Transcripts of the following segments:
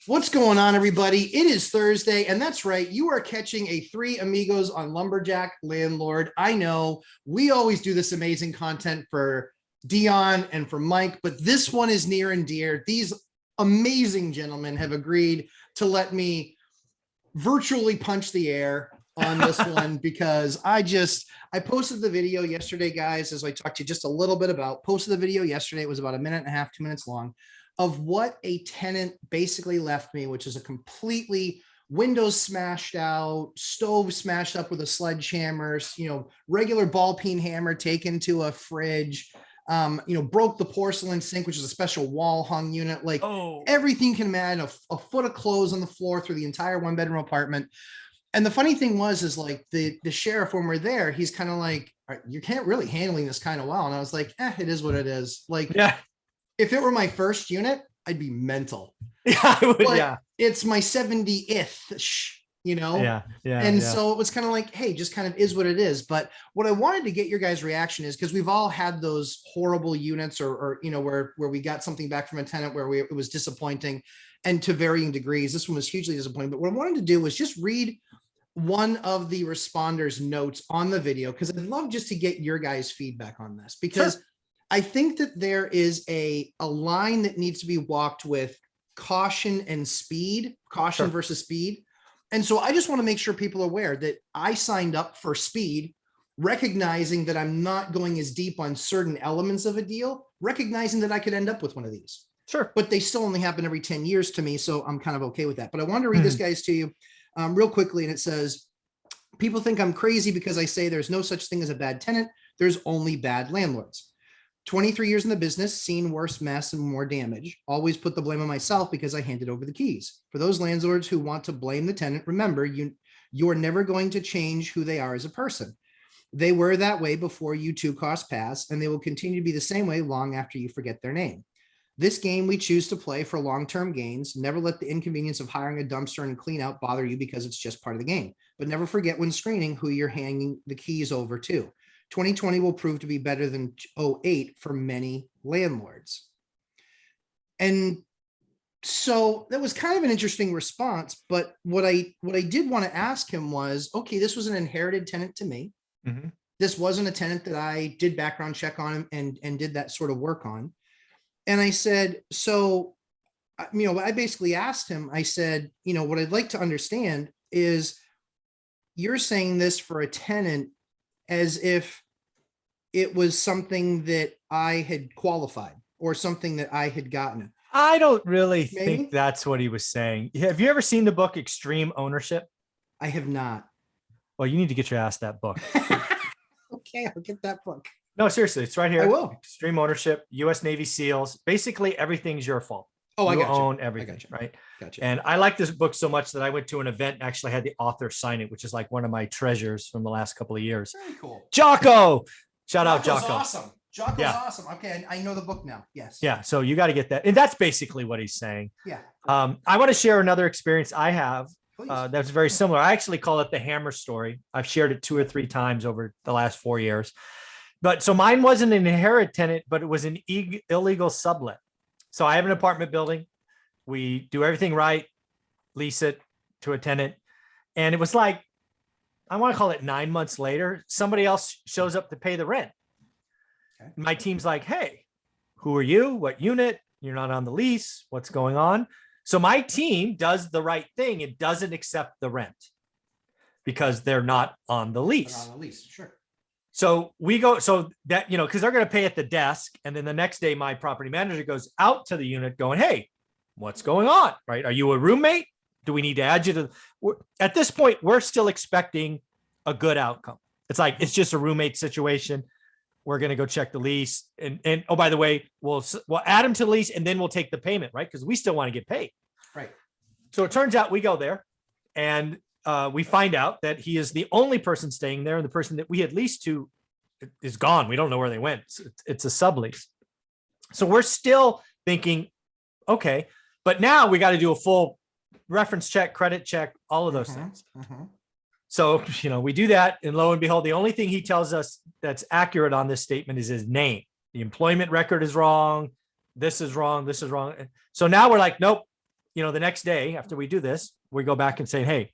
What's going on, everybody? It is Thursday, and that's right. You are catching a Three Amigos on Lumberjack Landlord. I know we always do this amazing content for Dion and for Mike, but this one is near and dear. These amazing gentlemen have agreed to let me virtually punch the air on this one because I posted the video yesterday, guys, as I talked to you just a little bit about. Posted the video yesterday. It was about 1.5 minutes, 2 minutes long, of what a tenant basically left me, which is a completely windows smashed out, stove smashed up with a sledgehammer, regular ball peen hammer taken to a fridge, broke the porcelain sink, which is a special wall hung unit, like everything you can imagine, a foot of clothes on the floor through the entire 1-bedroom apartment. And the funny thing is like the sheriff, when we're there, he's kind of like, you can't really handling this kind of well. And I was like, it is what it is. Like, yeah. If it were my first unit, I'd be mental. Yeah, I would, but it's my 70th, Yeah. And so it was kind of like, hey, just kind of is what it is. But what I wanted to get your guys' reaction is, because we've all had those horrible units or where we got something back from a tenant where it was disappointing, and to varying degrees. This one was hugely disappointing. But what I wanted to do was just read one of the responders' notes on the video, because I'd love just to get your guys' feedback on this, because sure. I think that there is a line that needs to be walked with caution and speed, caution versus speed. And so I just want to make sure people are aware that I signed up for speed, recognizing that I'm not going as deep on certain elements of a deal, recognizing that I could end up with one of these. Sure. But they still only happen every 10 years to me. So I'm kind of okay with that. But I wanted to read this, guys, to you real quickly. And it says, people think I'm crazy because I say there's no such thing as a bad tenant. There's only bad landlords. 23 years in the business, seen worse mess and more damage. Always put the blame on myself because I handed over the keys. For those landlords who want to blame the tenant, remember, you're never going to change who they are as a person. They were that way before you two costs pass, and they will continue to be the same way long after you forget their name. This game we choose to play for long-term gains. Never let the inconvenience of hiring a dumpster and clean out bother you, because it's just part of the game. But never forget when screening who you're handing the keys over to. 2020 will prove to be better than 2008 for many landlords. And so that was kind of an interesting response. But what I did want to ask him was, okay, this was an inherited tenant to me. Mm-hmm. This wasn't a tenant that I did background check on and did that sort of work on. And I said, so, I basically asked him, I said, what I'd like to understand is, you're saying this for a tenant as if it was something that I had qualified or something that I had gotten. I don't really think that's what he was saying. Have you ever seen the book Extreme Ownership? I have not. Well, you need to get your ass that book. Okay, I'll get that book. No, seriously, it's right here. I will. Extreme Ownership, U.S. Navy SEALs. Basically, everything's your fault. Oh, I got you. Own everything, right? Gotcha. And I like this book so much that I went to an event and actually had the author sign it, which is like one of my treasures from the last couple of years. Very cool. Jocko! Shout out, Jocko. Awesome. Jocko's awesome. Okay, I know the book now. Yes. Yeah, so you got to get that. And that's basically what he's saying. Yeah. I want to share another experience I have that's very similar. I actually call it the hammer story. I've shared it 2 or 3 times over the last 4 years. But so mine wasn't an inherited tenant, but it was an illegal sublet. So I have an apartment building. We do everything right, lease it to a tenant. And it was like, I want to call it 9 months later, somebody else shows up to pay the rent. Okay. My team's like, hey, who are you? What unit? You're not on the lease. What's going on? So my team does the right thing. It doesn't accept the rent because they're not on the lease. They're on the lease, sure. So we go, so that, because they're going to pay at the desk. And then the next day, my property manager goes out to the unit going, hey, what's going on? Right? Are you a roommate? Do we need to add you to? At this point, we're still expecting a good outcome. It's like, it's just a roommate situation. We're going to go check the lease. And oh, by the way, we'll add them to the lease and then we'll take the payment, right? Because we still want to get paid. Right. So it turns out we go there and we find out that he is the only person staying there. And the person that we had leased to is gone. We don't know where they went. It's a sublease. So we're still thinking, okay, but now we got to do a full reference check, credit check, all of those things. So, we do that. And lo and behold, the only thing he tells us that's accurate on this statement is his name. The employment record is wrong. This is wrong. This is wrong. So now we're like, nope, the next day after we do this, we go back and say, hey,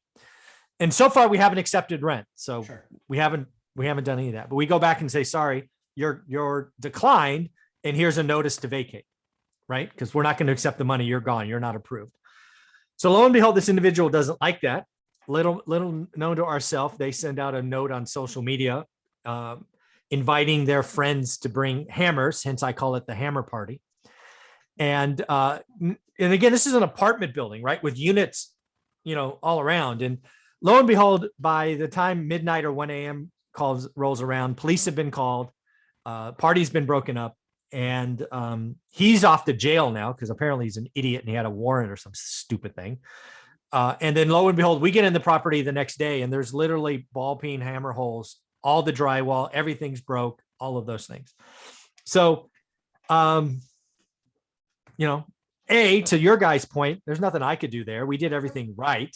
and so far we haven't accepted rent. So Sure. we haven't done any of that, but we go back and say, sorry, you're declined. And here's a notice to vacate, right? Because we're not going to accept the money. You're gone. You're not approved. So lo and behold, this individual doesn't like that. Little known to ourselves, they send out a note on social media, inviting their friends to bring hammers. Hence, I call it the hammer party. And again, this is an apartment building, right, with units, all around. And lo and behold, by the time midnight or 1 a.m. rolls around, police have been called, party's been broken up, and he's off to jail now because apparently he's an idiot and he had a warrant or some stupid thing. And then lo and behold, we get in the property the next day and there's literally ball peen hammer holes, all the drywall, everything's broke, all of those things. So, to your guys' point, there's nothing I could do there. We did everything right.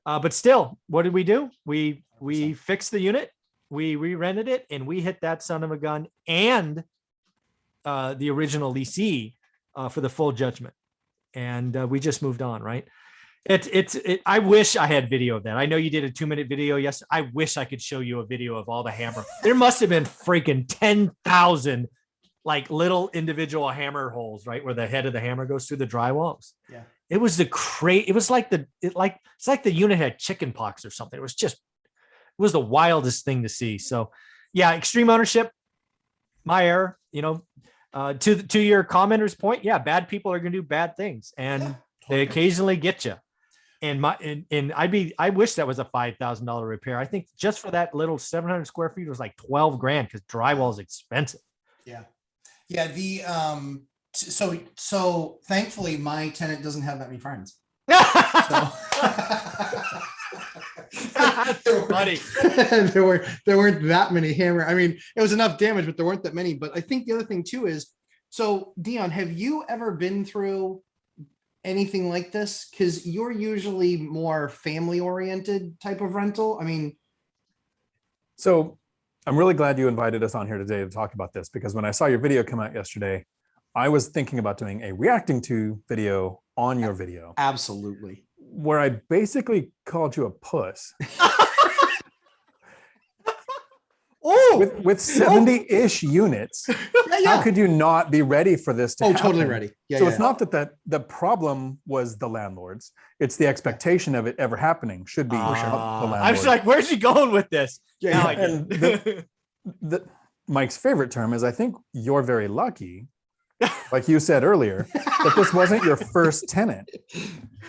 But still, what did we do? We fixed the unit, we re-rented it, and we hit that son of a gun and the original leasee for the full judgment. And we just moved on, right? I wish I had video of that. I know you did a 2-minute video. Yes. I wish I could show you a video of all the hammer. There must have been freaking 10,000 like little individual hammer holes, right? Where the head of the hammer goes through the drywalls. Yeah. It was it was like it's like the unit had chicken pox or something. It was the wildest thing to see. So yeah, extreme ownership, my error, to your commenter's point. Yeah. Bad people are going to do bad things and they occasionally get you. And I wish that was a $5,000 repair. I think just for that little 700 square feet was like 12 grand because drywall is expensive. Yeah. Yeah. So thankfully my tenant doesn't have that many friends. Funny. There weren't that many hammer. I mean, it was enough damage, but there weren't that many. But I think the other thing too is, so Dion, have you ever been through anything like this? Because you're usually more family oriented type of rental. I mean, so I'm really glad you invited us on here today to talk about this, because when I saw your video come out yesterday, I was thinking about doing a reacting to video on your video. Absolutely. Where I basically called you a puss. With 70-ish units, how could you not be ready for this to happen? Totally ready. Yeah. So it's not that the problem was the landlords. It's the expectation of it ever happening should be the landlord. I was like, where's he going with this? Yeah. And Mike's favorite term is, I think you're very lucky, like you said earlier, that this wasn't your first tenant.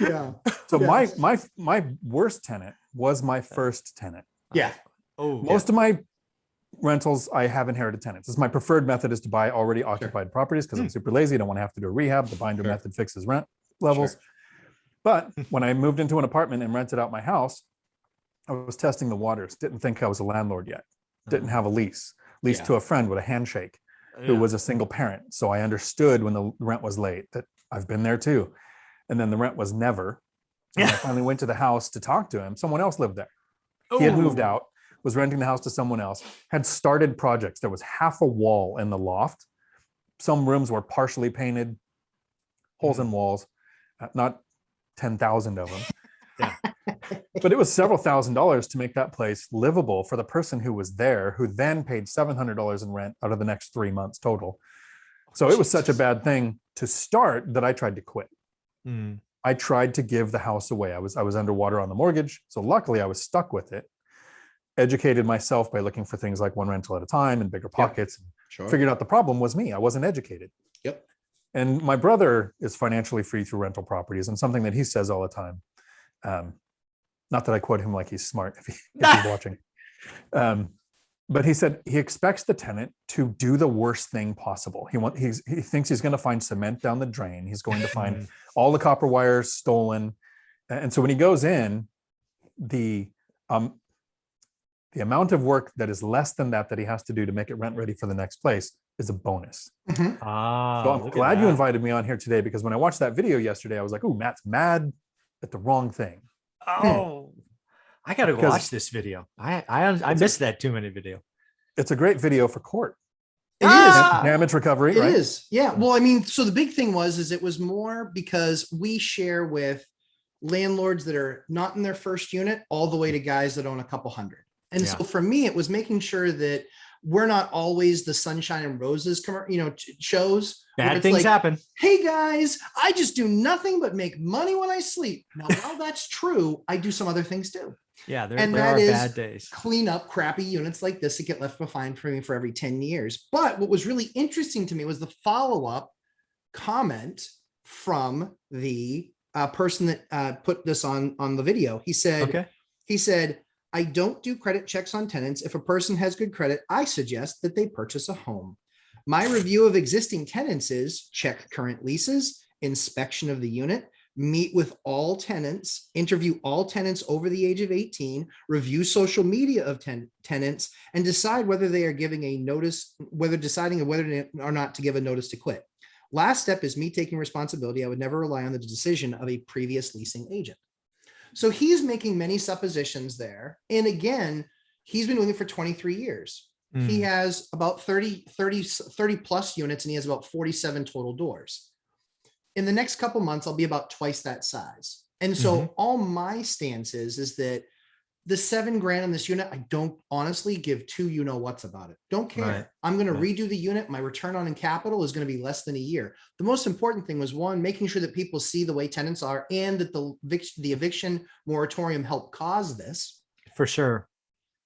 Yeah. So my worst tenant was my first tenant. Yeah. Most of my rentals, I have inherited tenants. This is my preferred method, is to buy already occupied properties because I'm super lazy. I don't want to have to do a rehab. The binder method fixes rent levels. But when I moved into an apartment and rented out my house, I was testing the waters. Didn't think I was a landlord yet. Didn't have a lease. Leased to a friend with a handshake who was a single parent. So I understood when the rent was late, that I've been there too. And then the rent was never. And I finally went to the house to talk to him. Someone else lived there. He had moved out, was renting the house to someone else, had started projects. There was half a wall in the loft. Some rooms were partially painted, holes in walls, not 10,000 of them. But it was several $1,000s to make that place livable for the person who was there, who then paid $700 in rent out of the next 3 months total. So it was such a bad thing to start that I tried to quit. I tried to give the house away. I was underwater on the mortgage. So luckily I was stuck with it. Educated myself by looking for things like one rental at a time and bigger pockets. Figured out the problem was me. I wasn't educated. And my brother is financially free through rental properties, and something that he says all the time. Not that I quote him like he's smart if he's watching. But he said he expects the tenant to do the worst thing possible. He thinks he's going to find cement down the drain. He's going to find all the copper wires stolen. And so when he goes in, the amount of work that is less than that he has to do to make it rent ready for the next place is a bonus. So I'm glad you invited me on here today, because when I watched that video yesterday, I was like, "Oh, Matt's mad at the wrong thing." I got to watch this video. I missed that 2-minute video. It's a great video for court. It is. Damage recovery, It right? is. Yeah. Well, I mean, so the big thing is it was more because we share with landlords that are not in their first unit all the way to guys that own a couple hundred. And Yeah. so for me, it was making sure that we're not always the sunshine and roses, shows. where Bad it's things like, happen. hey guys, I just do nothing but make money when I sleep. Now, while that's true, I do some other things too. Yeah, there And are that is bad days. clean up crappy units like this that get left behind for me for every 10 years. But what was really interesting to me was the follow-up comment from the person that put this on the video. He said, I don't do credit checks on tenants. If a person has good credit, I suggest that they purchase a home. My review of existing tenants is check current leases, inspection of the unit, meet with all tenants, interview all tenants over the age of 18, review social media of tenants, and decide whether they are giving a notice, deciding whether or not to give a notice to quit. Last step is me taking responsibility. I would never rely on the decision of a previous leasing agent. So he's making many suppositions there. And again, he's been doing it for 23 years. He has about 30 plus units and he has about 47 total doors. In the next couple months, I'll be about twice that size. And so all my stance is that the $7,000 on this unit, I don't honestly give two what's about it. Don't care. Right. I'm going to redo the unit. My return on capital is going to be less than a year. The most important thing was one, making sure that people see the way tenants are and that the eviction moratorium helped cause this. For sure.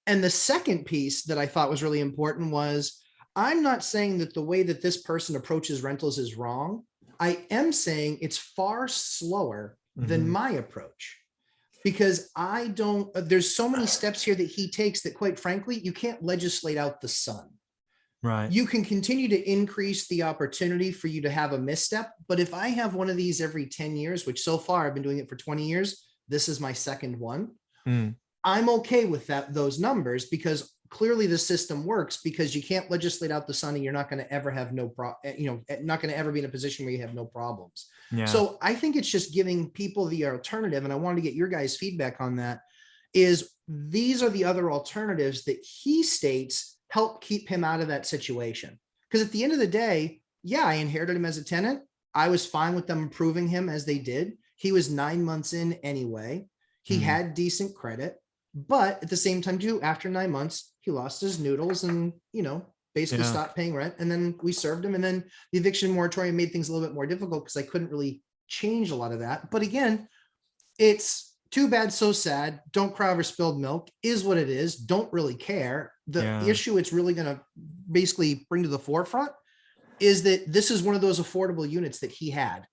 And the second piece that I thought was really important was I'm not saying that the way that this person approaches rentals is wrong. I am saying it's far slower than my approach. Because there's so many steps here that he takes that quite frankly, you can't legislate out the sun. Right. You can continue to increase the opportunity for you to have a misstep. But if I have one of these every 10 years, which so far I've been doing it for 20 years, this is my second one. I'm okay with those numbers because clearly the system works because you can't legislate out the sun and you're not going to ever have not going to ever be in a position where you have no problems. Yeah. So I think it's just giving people the alternative. And I wanted to get your guys' feedback on that is these are the other alternatives that he states help keep him out of that situation. Because at the end of the day, yeah, I inherited him as a tenant. I was fine with them approving him as they did. He was 9 months in anyway. He had decent credit. But at the same time, too, after 9 months, he lost his noodles and, basically stopped paying rent. And then we served him. And then the eviction moratorium made things a little bit more difficult because I couldn't really change a lot of that. But again, it's too bad, so sad. Don't cry over spilled milk is what it is. Don't really care. The issue it's really going to basically bring to the forefront is that this is one of those affordable units that he had.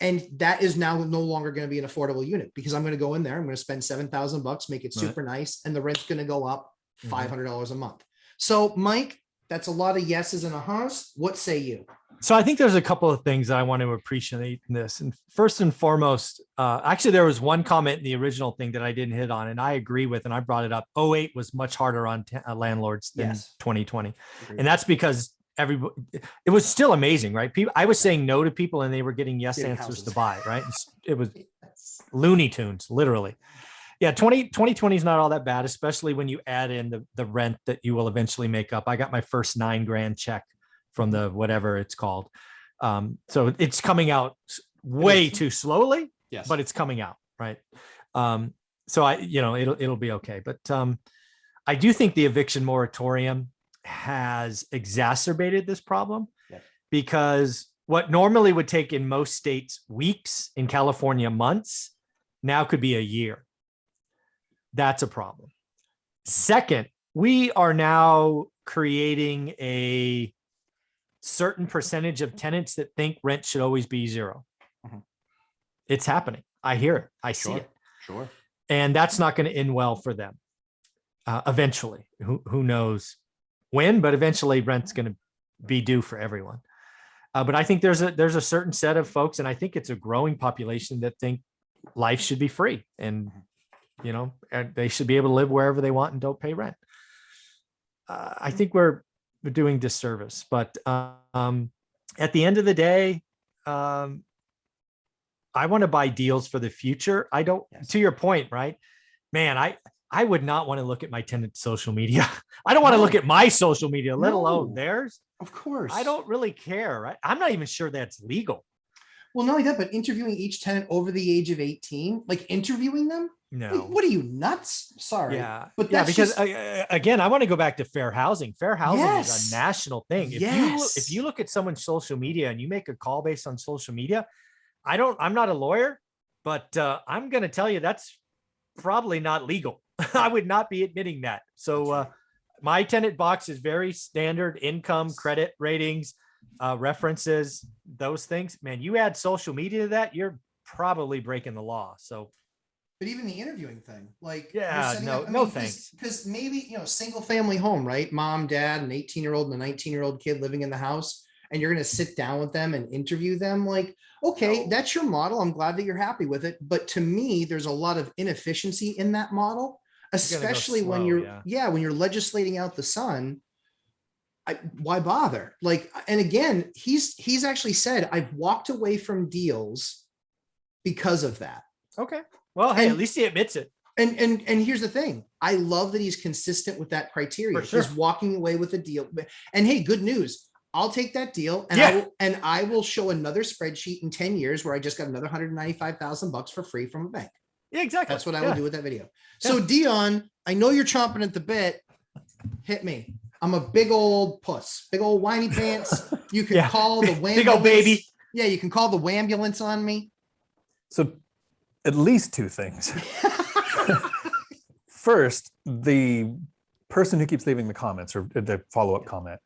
And that is now no longer going to be an affordable unit because I'm going to go in there. I'm going to spend $7,000, make it super nice. And the rent's going to go up $500 a month. So Mike, that's a lot of yeses and ahas. What say you? So I think there's a couple of things that I want to appreciate in this. And first and foremost, actually, there was one comment in the original thing that I didn't hit on, and I agree with, and I brought it up. 08 was much harder on landlords than 2020. And that's because it was still amazing, right? I was saying no to people and they were getting yes answers to buy, right? It was Looney Tunes, literally. Yeah, 2020 is not all that bad, especially when you add in the rent that you will eventually make up. I got my first $9,000 check from the whatever it's called. So it's coming out way too slowly, but it's coming out, right? So it'll be okay. But I do think the eviction moratorium has exacerbated this problem because what normally would take in most states weeks, in California months, now could be a year. That's a problem. Second, we are now creating a certain percentage of tenants that think rent should always be zero. It's happening. I hear it. I see it. Sure. And that's not going to end well for them. Eventually, who knows when, but eventually rent's going to be due for everyone. But I think there's a certain set of folks, and I think it's a growing population that think life should be free and, and they should be able to live wherever they want and don't pay rent. I think we're doing disservice, but at the end of the day, I want to buy deals for the future. I don't, to your point, right? Man, I would not want to look at my tenant's social media. I don't want to look at my social media, let alone No. theirs. Of course. I don't really care. Right? I'm not even sure that's legal. Well, not only that, but interviewing each tenant over the age of 18, like interviewing them. No. Like, what are you, nuts? Sorry. Yeah. But yeah, that's because just, again, I want to go back to fair housing. Fair housing Yes. is a national thing. Yes. If you look at someone's social media and you make a call based on social media, I'm not a lawyer, but I'm going to tell you that's probably not legal. I would not be admitting that. So my tenant box is very standard: income, credit ratings, references, those things. Man, you add social media to that, you're probably breaking the law. So but even the interviewing thing, like, yeah, no thanks. Because maybe, single family home, right? Mom, dad, an 18-year-old and a 19-year-old kid living in the house, and you're going to sit down with them and interview them. Like, okay, that's your model. I'm glad that you're happy with it. But to me, there's a lot of inefficiency in that model, especially when when you're legislating out the sun. Why bother? Like, and again, he's actually said, I've walked away from deals because of that. Okay. Well, hey, at least he admits it. And here's the thing. I love that he's consistent with that criteria. For sure. He's walking away with a deal. And hey, good news. I'll take that deal and I will show another spreadsheet in 10 years where I just got another $195,000 for free from a bank. Yeah, exactly. That's what I will do with that video. So Dion, I know you're chomping at the bit. Hit me. I'm a big old puss, big old whiny pants. You can call the wambulance. Big old baby. Yeah, you can call the wambulance on me. So at least two things. First, the person who keeps leaving the comments or the follow-up comment,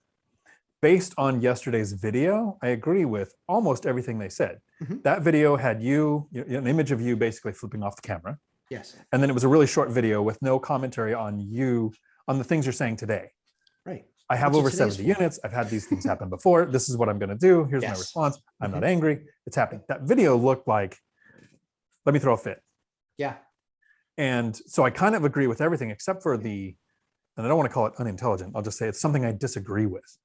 based on yesterday's video, I agree with almost everything they said. That video had an image of you basically flipping off the camera. Yes. And then it was a really short video with no commentary on the things you're saying today. Right. I have over 70 units. I've had these things happen before. This is what I'm going to do. Here's my response. I'm not angry. It's happening. That video looked like, let me throw a fit. Yeah. And so I kind of agree with everything except for and I don't want to call it unintelligent. I'll just say it's something I disagree with.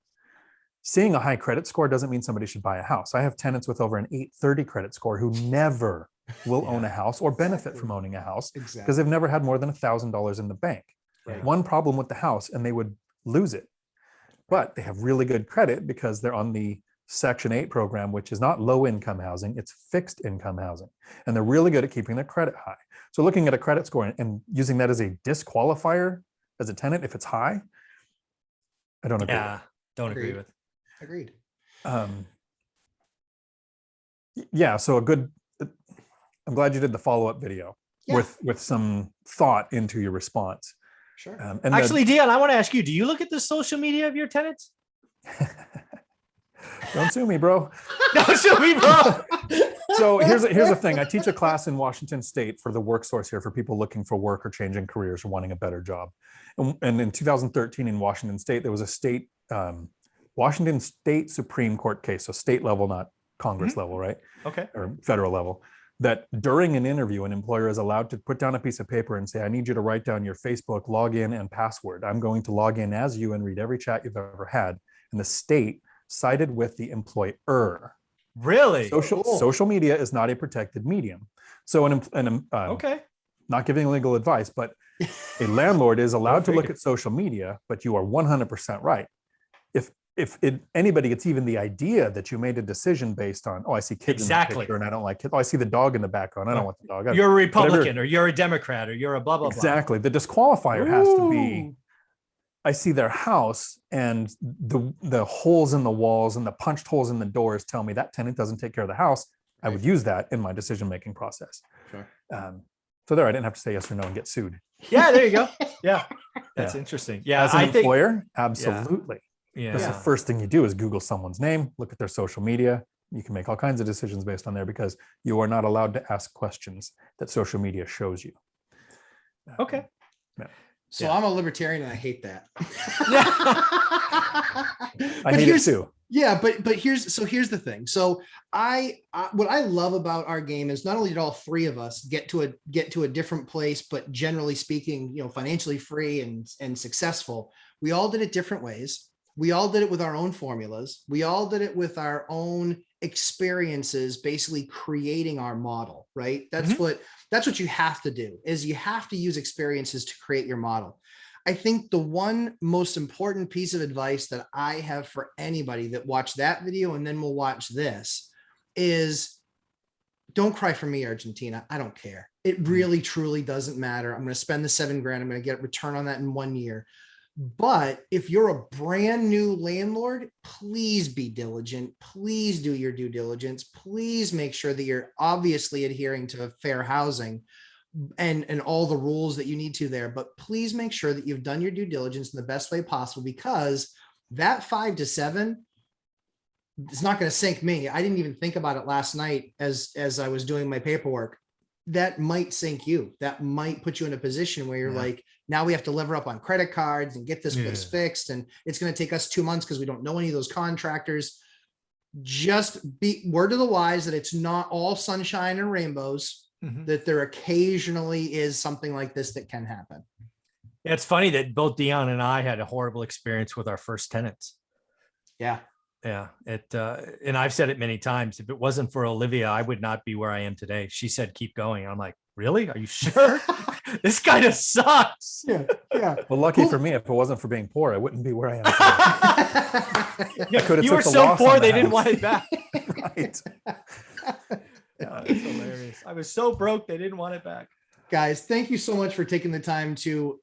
Seeing a high credit score doesn't mean somebody should buy a house. I have tenants with over an 830 credit score who never will own a house or benefit from owning a house because they've never had more than $1,000 in the bank. Right. One problem with the house and they would lose it. But they have really good credit because they're on the Section 8 program, which is not low income housing, it's fixed income housing. And they're really good at keeping their credit high. So looking at a credit score and using that as a disqualifier as a tenant, if it's high, I don't agree. Yeah, don't agree with. Agreed. So I'm glad you did the follow-up video with some thought into your response. Sure. And actually, Dion, I want to ask you, do you look at the social media of your tenants? Don't sue me, bro. Don't sue me, bro. So here's the thing. I teach a class in Washington State for the work source here for people looking for work or changing careers or wanting a better job. And in 2013 in Washington State, there was a Washington State Supreme Court case, so state level, not Congress level, right? Okay. Or federal level, that during an interview, an employer is allowed to put down a piece of paper and say, I need you to write down your Facebook login and password. I'm going to log in as you and read every chat you've ever had. And the state sided with the employer. Really? Social media is not a protected medium. So not giving legal advice, but a landlord is allowed to look at social media, but you are 100% right. If anybody gets even the idea that you made a decision based on, I see kids in the picture and I don't like kids. I see the dog in the background. I don't want the dog. You're a Republican or you're a Democrat or you're a blah, blah, blah. Exactly. The disqualifier has to be, I see their house and the holes in the walls and the punched holes in the doors tell me that tenant doesn't take care of the house. I would use that in my decision-making process. Sure. So there, I didn't have to say yes or no and get sued. Yeah, there you go. Yeah. That's interesting. Yeah. As an employer, absolutely. Yeah. Because the first thing you do is Google someone's name, look at their social media. You can make all kinds of decisions based on there because you are not allowed to ask questions that social media shows you. Okay. So I'm a libertarian and I hate that. I hate it too. Yeah, but here's the thing. So what I love about our game is not only did all three of us get to a different place, but generally speaking, financially free and successful. We all did it different ways. We all did it with our own formulas. We all did it with our own experiences basically creating our model, right? That's Mhm. what you have to do, is you have to use experiences to create your model. I think the one most important piece of advice that I have for anybody that watched that video and then will watch this is, don't cry for me, Argentina. I don't care. It really, truly doesn't matter. I'm going to spend the $7,000. I'm going to get a return on that in 1 year. But if you're a brand new landlord, please be diligent. Please do your due diligence. Please make sure that you're obviously adhering to fair housing and all the rules that you need to there. But please make sure that you've done your due diligence in the best way possible, because that 5 to 7, it's not going to sink me. I didn't even think about it last night as I was doing my paperwork. That might sink you. That might put you in a position where you're like, now we have to lever up on credit cards and get this place fixed. And it's going to take us 2 months because we don't know any of those contractors. Just be word of the wise that it's not all sunshine and rainbows, that there occasionally is something like this that can happen. It's funny that both Dion and I had a horrible experience with our first tenants. Yeah. Yeah. And I've said it many times. If it wasn't for Olivia, I would not be where I am today. She said, keep going. I'm like, really? Are you sure? This kind of sucks. Yeah. Yeah. Well, lucky for me, if it wasn't for being poor, I wouldn't be where I am today. You were so poor, they didn't want it back. Right. Yeah, that's hilarious. I was so broke, they didn't want it back. Guys, thank you so much for taking the time to,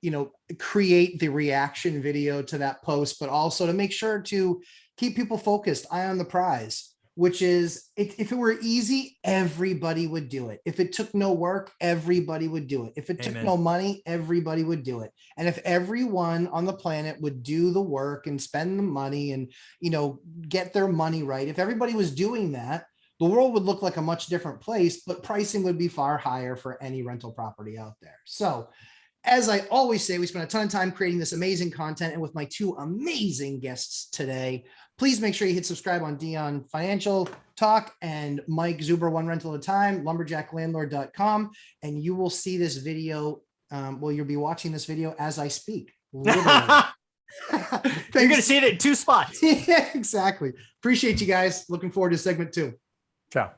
create the reaction video to that post, but also to make sure to keep people focused, eye on the prize, which is, if it were easy, everybody would do it. If it took no work, everybody would do it. If it took no money, everybody would do it. And if everyone on the planet would do the work and spend the money and, get their money right, if everybody was doing that, the world would look like a much different place, but pricing would be far higher for any rental property out there. So as I always say, we spent a ton of time creating this amazing content, and with my 2 amazing guests today, please make sure you hit subscribe on Dion Financial Talk and Mike Zuber, One Rental at a Time, lumberjacklandlord.com. And you will see this video. You'll be watching this video as I speak. Literally. You're going to see it in 2 spots. Yeah, exactly. Appreciate you guys. Looking forward to segment 2. Ciao.